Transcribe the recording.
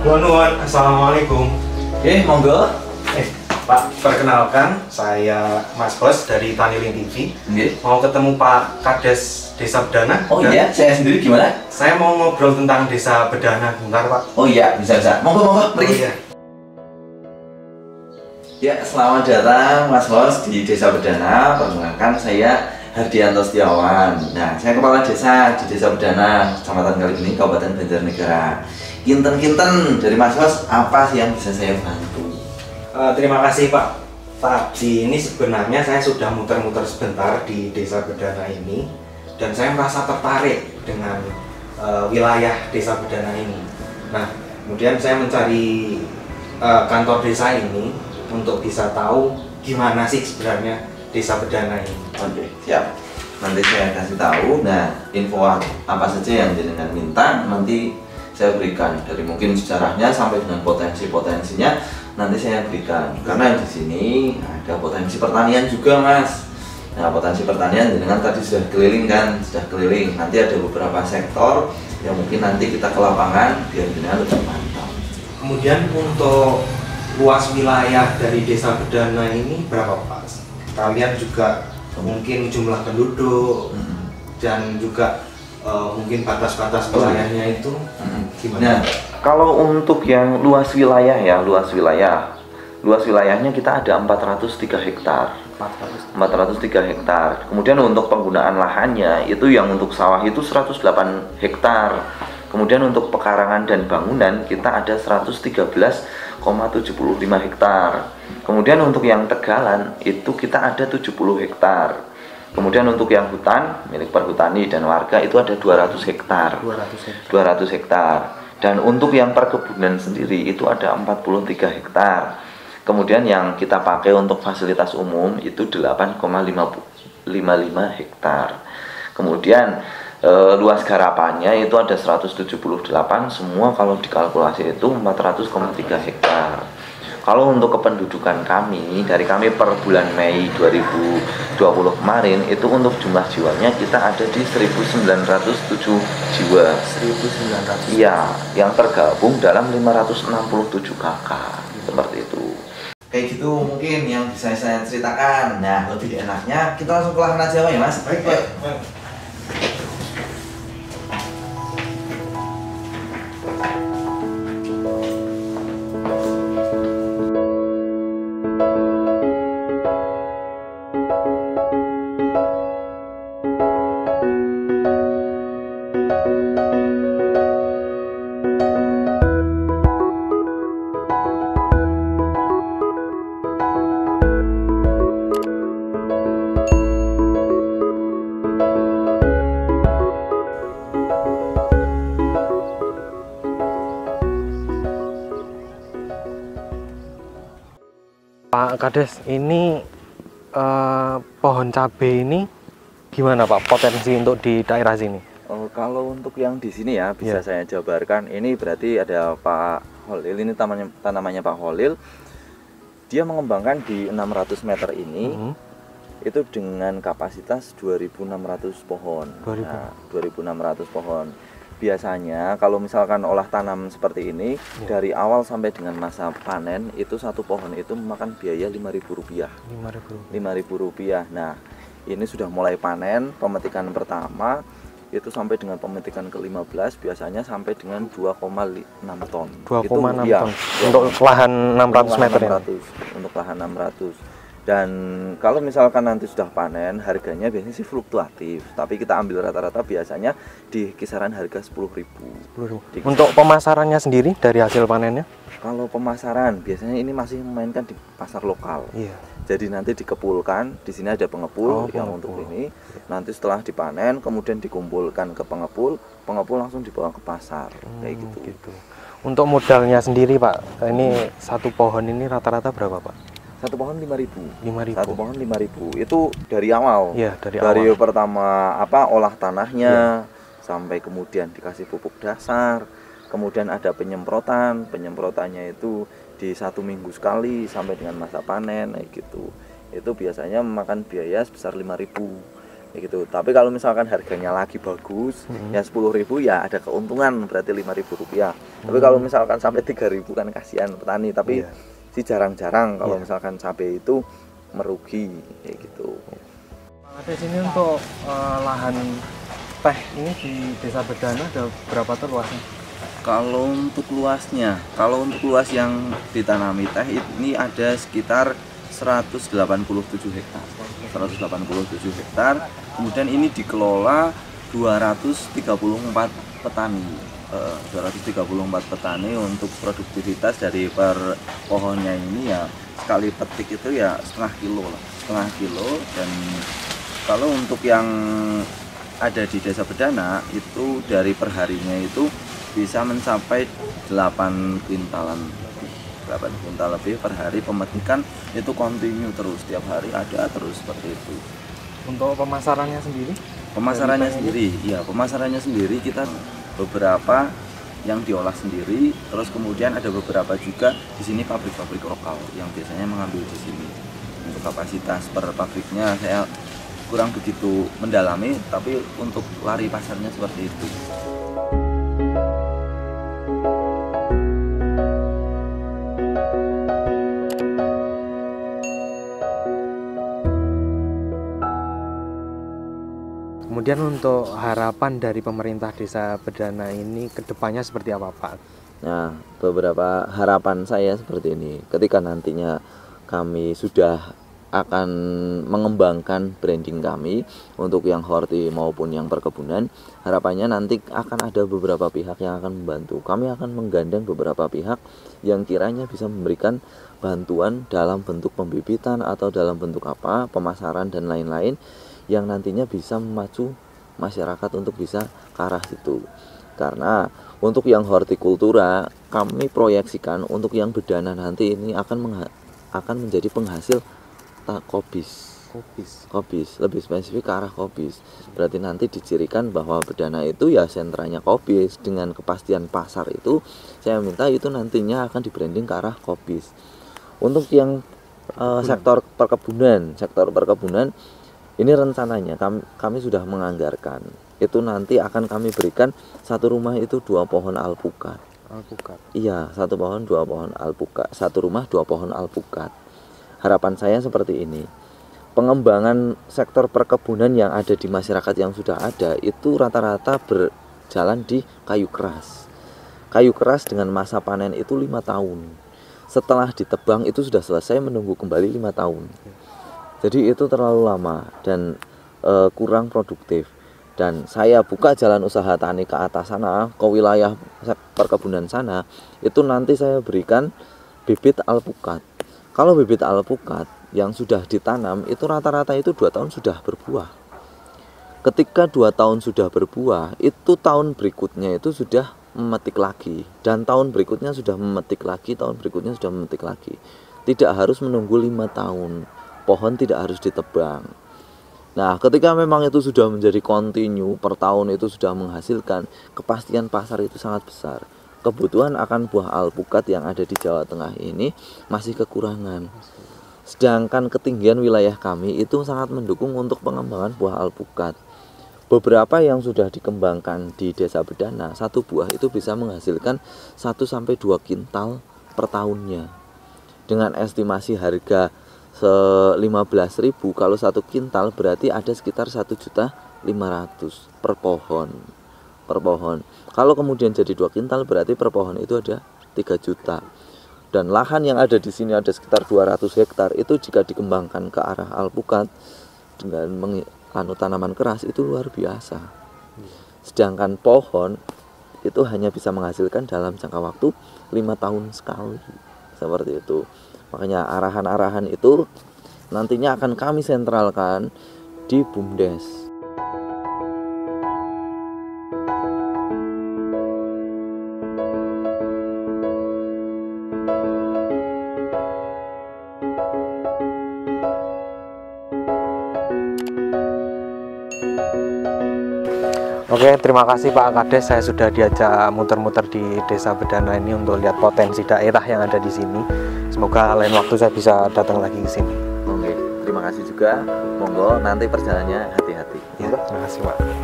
Nuwun, assalamualaikum. Monggo. Pak, perkenalkan saya Mas Bos dari Taniling TV. Mau ketemu Pak Kades Desa Bedana. Oh iya, saya sendiri gimana? Saya mau ngobrol tentang Desa Bedana, bentar Pak. Oh iya, bisa. Monggo, pergi. Iya. Ya, selamat datang Mas Bos di Desa Bedana. Perkenalkan saya Hardianto Setiawan. Nah, saya kepala desa di Desa Bedana, Kecamatan Kaligeni, Kabupaten Banjarnegara. Kinten dari Mas Bos, apa sih yang bisa saya bantu? Terima kasih Pak. Tadi ini sebenarnya saya sudah muter-muter sebentar di Desa Bedana ini dan saya merasa tertarik dengan wilayah Desa Bedana ini. Nah, kemudian saya mencari kantor desa ini untuk bisa tahu gimana sih sebenarnya Desa Bedana ini. Oke, siap. Nanti saya kasih tahu. Nah, info apa saja yang jenengan minta nanti saya berikan, dari mungkin sejarahnya sampai dengan potensi-potensinya nanti saya berikan. Karena di sini ada potensi pertanian juga, Mas. Nah, potensi pertanian dengan tadi sudah keliling kan, Nanti ada beberapa sektor yang mungkin nanti kita ke lapangan biar dengan lebih mantap. Kemudian untuk luas wilayah dari Desa Bedana ini berapa Pak? Kalian juga mungkin jumlah penduduk dan juga mungkin batas-batas wilayahnya itu gimana? Nah, kalau untuk yang luas wilayahnya kita ada 403 hektar. 403 hektar. Kemudian untuk penggunaan lahannya itu yang untuk sawah itu 108 hektar. Kemudian untuk pekarangan dan bangunan kita ada 113,75 hektar. Kemudian untuk yang tegalan itu kita ada 70 hektar. Kemudian untuk yang hutan milik perhutani dan warga itu ada 200 hektar. 200 hektar. Dan untuk yang perkebunan sendiri itu ada 43 hektar. Kemudian yang kita pakai untuk fasilitas umum itu 8,55 hektar. Kemudian luas garapannya itu ada 178, semua kalau dikalkulasi itu 400,3 hektar. Kalau untuk kependudukan kami, dari kami per bulan Mei 2020 kemarin itu untuk jumlah jiwanya kita ada di 1907 jiwa. 1900. Iya, yang tergabung dalam 567 kakak. Seperti itu. Kayak gitu mungkin yang bisa saya ceritakan. Nah, lebih enaknya kita langsung ke lahan aja ya, Mas. Baik, Pak. Pak Kades, ini pohon cabai ini gimana Pak potensi untuk di daerah sini? Kalau untuk yang di sini ya bisa saya jabarkan. Ini berarti ada Pak Holil, ini tanamannya Pak Holil. Dia mengembangkan di 600 meter ini itu dengan kapasitas 2.600 pohon. 2.600 pohon. Biasanya kalau misalkan olah tanam seperti ini dari awal sampai dengan masa panen itu satu pohon itu memakan biaya Rp5.000. Rp5.000. Nah, ini sudah mulai panen, pemetikan pertama itu sampai dengan pemetikan ke-15 biasanya sampai dengan 2,6 ton. 2,6 ton. Untuk lahan 600 meter ya. Untuk lahan 600. Dan kalau misalkan nanti sudah panen, harganya biasanya sih fluktuatif. Tapi kita ambil rata-rata biasanya di kisaran harga Rp10.000. Untuk pemasarannya sendiri dari hasil panennya? Kalau pemasaran biasanya ini masih memainkan di pasar lokal. Jadi nanti dikepulkan, di sini ada pengepul untuk ini. Nanti setelah dipanen, kemudian dikumpulkan ke pengepul langsung dibawa ke pasar, kayak gitu. Untuk modalnya sendiri Pak, ini satu pohon ini rata-rata berapa Pak? Satu pohon 5.000. 5.000. Satu pohon 5.000. Itu dari awal. Dari awal. Pertama olah tanahnya sampai kemudian dikasih pupuk dasar. Kemudian ada penyemprotan. Penyemprotannya itu di 1 minggu sekali sampai dengan masa panen kayak gitu. Itu biasanya memakan biaya sebesar 5.000. kayak gitu. Tapi kalau misalkan harganya lagi bagus, ya 10.000 ya ada keuntungan, berarti 5.000 rupiah. Tapi kalau misalkan sampai 3.000 kan kasihan petani. Tapi sih jarang-jarang kalau misalkan cabai itu merugi kayak gitu. Ada sini untuk lahan teh ini di Desa Bedana ada berapa tuh luasnya? Kalau untuk luas yang ditanami teh ini ada sekitar 187 hektar. 187 hektar. Kemudian ini dikelola 234 petani. 234 petani. Untuk produktivitas dari per pohonnya ini ya sekali petik itu ya setengah kilo. Dan kalau untuk yang ada di Desa Bedana itu dari perharinya itu bisa mencapai 8 kuintalan lebih per hari. Pemetikan itu kontinu terus, setiap hari ada terus seperti itu. Untuk pemasarannya sendiri? Pemasarannya sendiri kita beberapa yang diolah sendiri, terus kemudian ada beberapa juga di sini pabrik-pabrik lokal yang biasanya mengambil di sini. Untuk kapasitas per pabriknya saya kurang begitu mendalami, tapi untuk lari pasarnya seperti itu. Kemudian untuk harapan dari pemerintah Desa Bedana ini kedepannya seperti apa, Pak? Nah, beberapa harapan saya seperti ini. Ketika nantinya kami sudah akan mengembangkan branding kami untuk yang horti maupun yang perkebunan, harapannya nanti akan ada beberapa pihak yang akan membantu. Kami akan menggandeng beberapa pihak yang kiranya bisa memberikan bantuan dalam bentuk pembibitan atau dalam bentuk apa, pemasaran dan lain-lain, yang nantinya bisa memacu masyarakat untuk bisa ke arah situ. Karena untuk yang hortikultura kami proyeksikan untuk yang Bedana nanti ini akan menjadi penghasil kobis, lebih spesifik ke arah kobis. Berarti nanti dicirikan bahwa Bedana itu ya sentranya kobis. Dengan kepastian pasar itu saya minta itu nantinya akan di-branding ke arah kobis. Untuk yang sektor perkebunan ini rencananya kami sudah menganggarkan itu nanti akan kami berikan satu rumah itu 2 pohon alpukat. Iya, 1 pohon 2 pohon alpukat, 1 rumah 2 pohon alpukat. Harapan saya seperti ini. Pengembangan sektor perkebunan yang ada di masyarakat yang sudah ada itu rata-rata berjalan di kayu keras. Kayu keras dengan masa panen itu 5 tahun. Setelah ditebang itu sudah selesai, menunggu kembali 5 tahun. Jadi itu terlalu lama dan kurang produktif. Dan saya buka jalan usaha tani ke atas sana, ke wilayah perkebunan sana, itu nanti saya berikan bibit alpukat. Kalau bibit alpukat yang sudah ditanam itu rata-rata itu 2 tahun sudah berbuah. Ketika 2 tahun sudah berbuah, itu tahun berikutnya itu sudah memetik lagi, dan tahun berikutnya sudah memetik lagi, tahun berikutnya sudah memetik lagi. Tidak harus menunggu 5 tahun. Pohon tidak harus ditebang. Nah, ketika memang itu sudah menjadi kontinu, per tahun itu sudah menghasilkan, kepastian pasar itu sangat besar. Kebutuhan akan buah alpukat yang ada di Jawa Tengah ini masih kekurangan. Sedangkan ketinggian wilayah kami itu sangat mendukung untuk pengembangan buah alpukat. Beberapa yang sudah dikembangkan di Desa Bedana, 1 buah itu bisa menghasilkan 1-2 kintal per tahunnya. Dengan estimasi harga 15.000, kalau 1 kintal berarti ada sekitar 1.500.000 per pohon. Kalau kemudian jadi 2 kintal berarti per pohon itu ada 3 juta. Dan lahan yang ada di sini ada sekitar 200 hektar. Itu jika dikembangkan ke arah alpukat dengan tanaman keras itu luar biasa. Sedangkan pohon itu hanya bisa menghasilkan dalam jangka waktu 5 tahun sekali. Seperti itu. Makanya arahan-arahan itu nantinya akan kami sentralkan di BUMDes. Oke, terima kasih Pak Kades. Saya sudah diajak muter-muter di Desa Bedana ini untuk lihat potensi daerah yang ada di sini. Semoga lain waktu saya bisa datang lagi ke sini. Oke, terima kasih juga. Monggo nanti perjalanannya hati-hati. kasih Pak. Terima kasih Pak.